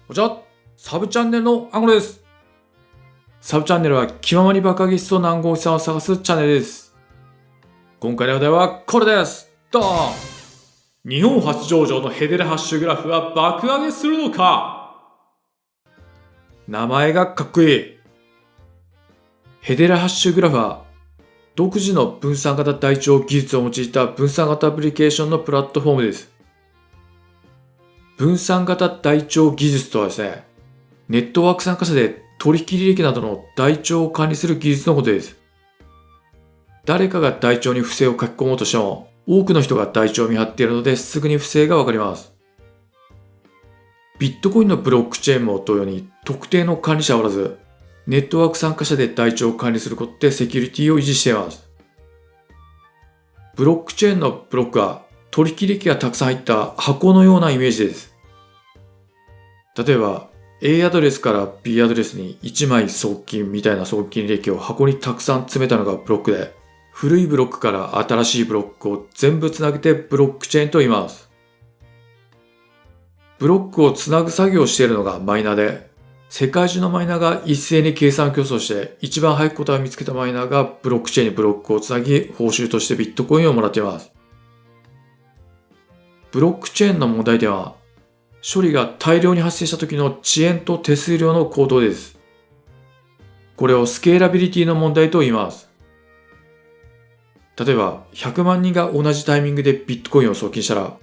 こんにちは、サブチャンネルのアンゴです。サブチャンネルは気ままにバカげしそうな暗号資産を探すチャンネルです。今回のお題はこれです。ドーン！日本初上場のヘデレハッシュグラフは爆上げするのか？名前がかっこいい。ヘデレハッシュグラフは独自の分散型台帳技術を用いた分散型アプリケーションのプラットフォームです。分散型台帳技術とはですね、ネットワーク参加者で取引履歴などの台帳を管理する技術のことです。誰かが台帳に不正を書き込もうとしても、多くの人が台帳を見張っているのですぐに不正がわかります。ビットコインのブロックチェーンも同様に特定の管理者はおらず、ネットワーク参加者で台帳を管理することでセキュリティを維持しています。ブロックチェーンのブロックは取引履歴がたくさん入った箱のようなイメージです。例えば A アドレスから B アドレスに1枚送金みたいな送金履歴を箱にたくさん詰めたのがブロックで、古いブロックから新しいブロックを全部つなげてブロックチェーンと言います。ブロックをつなぐ作業をしているのがマイナーで、世界中のマイナーが一斉に計算競争して一番早く答えを見つけたマイナーがブロックチェーンにブロックをつなぎ報酬としてビットコインをもらっています。ブロックチェーンの問題点は処理が大量に発生した時の遅延と手数料の高騰です。これをスケーラビリティの問題と言います。例えば100万人が同じタイミングでビットコインを送金したら、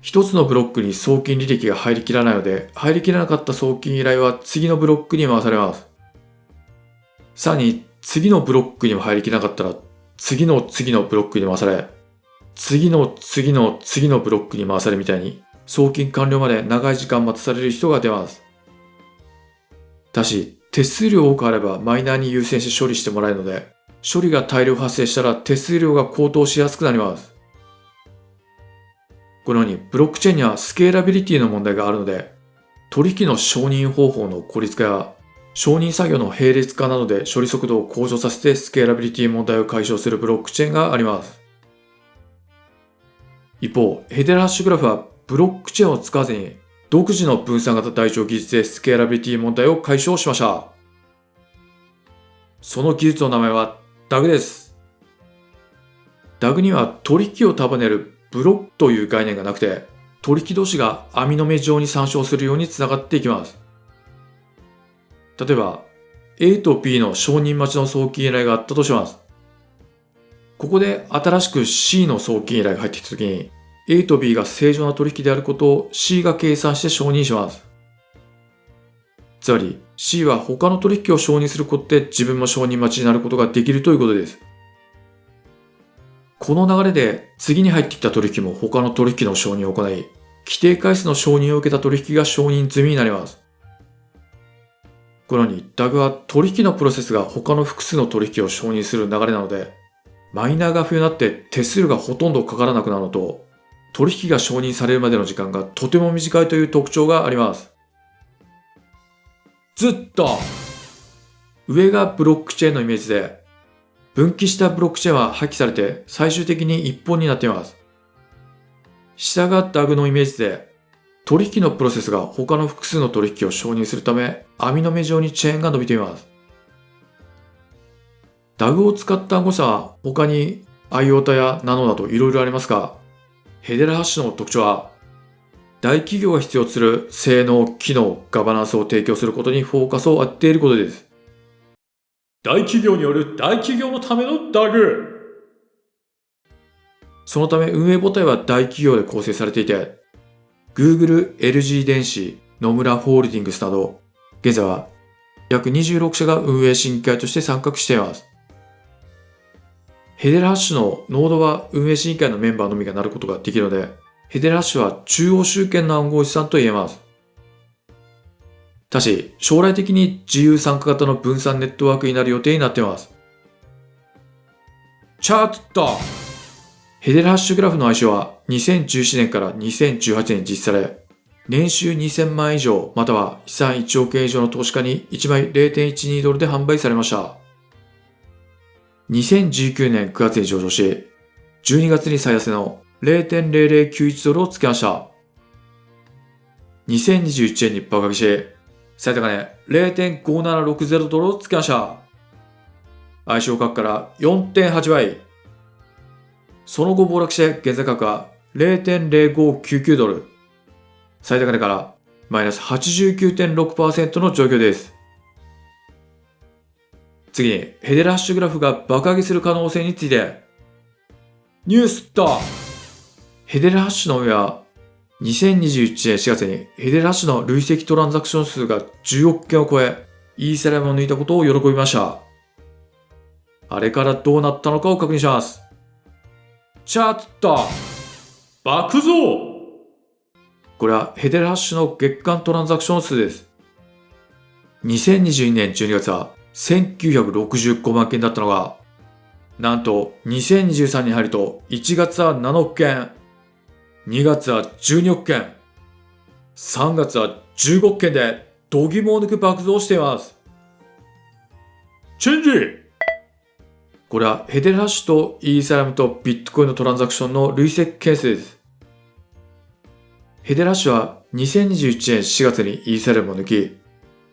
一つのブロックに送金履歴が入りきらないので、入りきらなかった送金依頼は次のブロックに回されます。さらに次のブロックにも入りきらなかったら、次のブロックに回され、次のブロックに回されみたいに、送金完了まで長い時間待たされる人が出ます。ただし、手数料多くあればマイナーに優先して処理してもらえるので、処理が大量発生したら手数料が高騰しやすくなります。このようにブロックチェーンにはスケーラビリティの問題があるので、取引の承認方法の効率化や承認作業の並列化などで処理速度を向上させてスケーラビリティ問題を解消するブロックチェーンがあります。一方、ヘデレハッシュグラフはブロックチェーンを使わずに独自の分散型台帳技術でスケーラビリティ問題を解消しました。その技術の名前は DAG です。DAG には取引を束ねるブロックという概念がなくて、取引同士が網の目状に参照するようにつながっていきます。例えば A と B の承認待ちの送金依頼があったとします。ここで新しく C の送金依頼が入ってきたときに、A と B が正常な取引であることを C が計算して承認します。つまり C は他の取引を承認することで自分も承認待ちになることができるということです。この流れで次に入ってきた取引も他の取引の承認を行い、規定回数の承認を受けた取引が承認済みになります。このように DAG は取引のプロセスが他の複数の取引を承認する流れなので、マイナーが増えになって手数料がほとんどかからなくなるのと、取引が承認されるまでの時間がとても短いという特徴があります。ずっと上がブロックチェーンのイメージで、分岐したブロックチェーンは破棄されて最終的に一本になっています。下が DAG のイメージで、取引のプロセスが他の複数の取引を承認するため、網の目状にチェーンが伸びています。DAG を使った暗号資産は他に IOTA や Nano などいろいろありますが、ヘデレハッシュの特徴は、大企業が必要とする性能、機能、ガバナンスを提供することにフォーカスを当てていることです。大企業による大企業のための DAG。そのため運営母体は大企業で構成されていて、Google、LG 電子、野村ホールディングスなど、現在は約26社が運営審議会として参画しています。ヘデレハッシュのノードは運営審議会のメンバーのみがなることができるので、ヘデレハッシュは中央集権の暗号資産と言えます。ただし、将来的に自由参加型の分散ネットワークになる予定になっています。チャートヘデレハッシュグラフの愛称は2017年から2018年に実施され、年収2000万以上または資産1億円以上の投資家に1枚 0.12 ドルで販売されました。2019年9月に上場し、12月に最安値の 0.0091 ドルをつけました。2021円に爆上げし、最高値 0.5760 ドルをつけました。相性価格から 4.8 倍。その後暴落して現在価格は 0.0599 ドル。最高値からマイナス 89.6% の状況です。次に、ヘデルハッシュグラフが爆上げする可能性について。ニュースとヘデルハッシュの上は、2021年4月にヘデルハッシュの累積トランザクション数が10億件を超え、イーサリアムを抜いたことを喜びました。あれからどうなったのかを確認します。チャート爆増。これはヘデルハッシュの月間トランザクション数です。2022年12月は1965万件だったのが、なんと2023に入ると1月は7億件、2月は12億件、3月は15億件で度肝を抜く爆増をしています。チェンジ。これはヘデルハッシュとイーサリアムとビットコインのトランザクションの累積件数です。ヘデルハッシュは2021年4月にイーサリアムを抜き、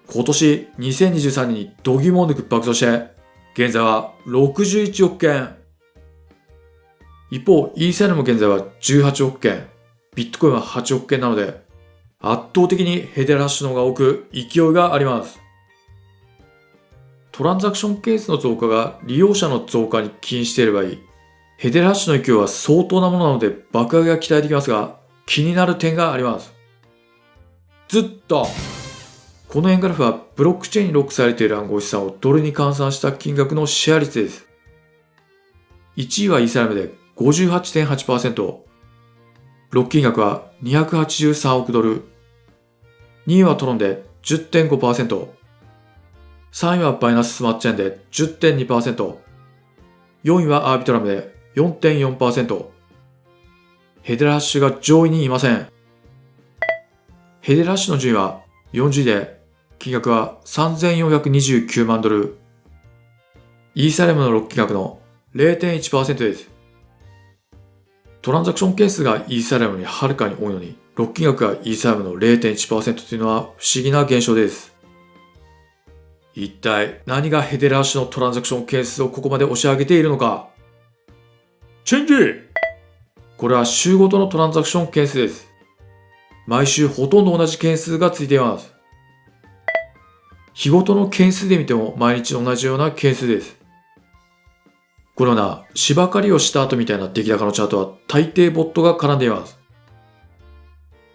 今年2023年に度肝を抜く爆増して、現在は61億件。一方、イーサリアム現在は18億件、ビットコインは8億件なので、圧倒的にヘデルハッシュの方が多く勢いがあります。トランザクションケースの増加が利用者の増加に起因していればいい。ヘデルハッシュの勢いは相当なものなので爆上げが期待できますが、気になる点があります。ずっとこの円グラフはブロックチェーンにロックされている暗号資産をドルに換算した金額のシェア率です。1位はイーサリアムで 58.8%、ロック金額は283億ドル、2位はトロンで 10.5%、3位はバイナススマッチェーンで 10.2%、4位はアービトラムで 4.4%、ヘデルハッシュが上位にいません。ヘデルハッシュの順位は40位で、金額は3429万ドル。イーサリアムのロック金額の 0.1% です。トランザクション件数がイーサリアムにはるかに多いのに、ロック金額がイーサリアムの 0.1% というのは不思議な現象です。一体何がヘデルハッシュのトランザクション件数をここまで押し上げているのか。チェンジ。これは週ごとのトランザクション件数です。毎週ほとんど同じ件数がついています。日ごとの件数で見ても毎日同じような件数です。このような芝刈りをした後みたいな出来高のチャートは大抵ボットが絡んでいます。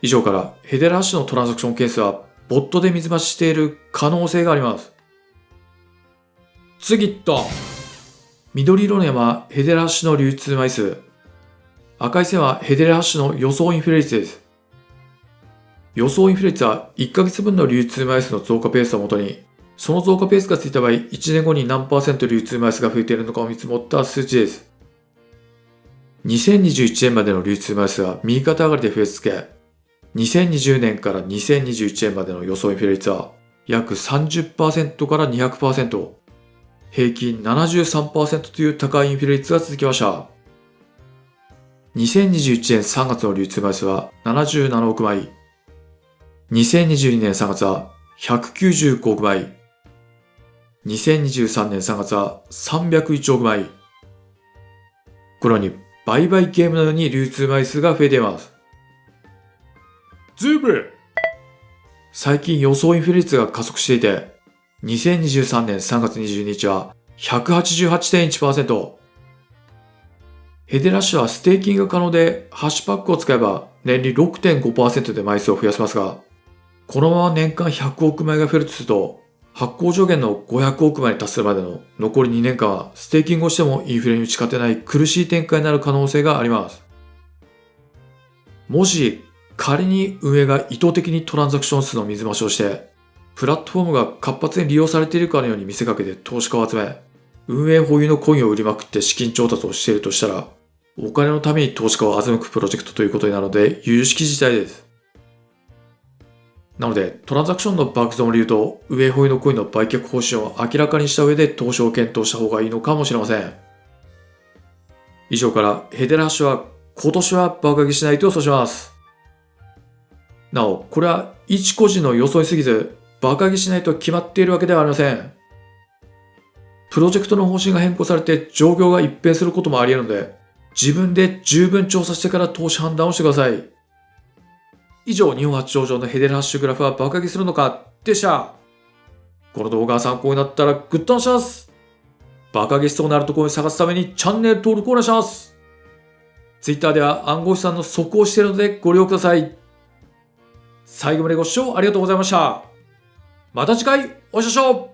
以上からヘデルハッシュのトランザクション件数はボットで水増ししている可能性があります。次と緑色の山はヘデルハッシュの流通枚数、赤い線はヘデルハッシュの予想インフレ率です。予想インフレ率は1ヶ月分の流通枚数の増加ペースをもとに、その増加ペースがついた場合、1年後に何%流通枚数が増えているのかを見積もった数値です。2021年までの流通枚数は右肩上がりで増え続け、2020年から2021年までの予想インフレ率は約 30% から 200%、平均 73% という高いインフレ率が続きました。2021年3月の流通枚数は77億枚、2022年3月は195億枚、2023年3月は301億枚。このように売買ゲームのように流通枚数が増えています。ズーム。最近予想インフレ率が加速していて、2023年3月22日は 188.1%。ヘデルハッシュはステーキングが可能で、ハッシュパックを使えば年利 6.5% で枚数を増やせますが、このまま年間100億枚が増えるとすると、発行上限の500億枚に達するまでの残り2年間はステーキングをしてもインフレに打ち勝てない苦しい展開になる可能性があります。もし仮に運営が意図的にトランザクション数の水増しをして、プラットフォームが活発に利用されているかのように見せかけて投資家を集め、運営保有のコインを売りまくって資金調達をしているとしたら、お金のために投資家を欺くプロジェクトということになるので、有識事態です。なので、トランザクションの爆増の理由と運営保有のコインの売却方針を明らかにした上で投資を検討した方がいいのかもしれません。以上からヘデルハッシュは今年は爆上げしないと予想します。なお、これは一個人の予想に過ぎず、馬鹿げしないと決まっているわけではありません。プロジェクトの方針が変更されて状況が一変することもあり得るので、自分で十分調査してから投資判断をしてください。以上、日本初上場のヘデルハッシュグラフは馬鹿げするのかでした。この動画が参考になったらグッドボタンします。馬鹿げしそうなるところに探すためにチャンネル登録をお願いします。Twitter では暗号資産の速報をしているのでご利用ください。最後までご視聴ありがとうございました。また次回お会いしましょう。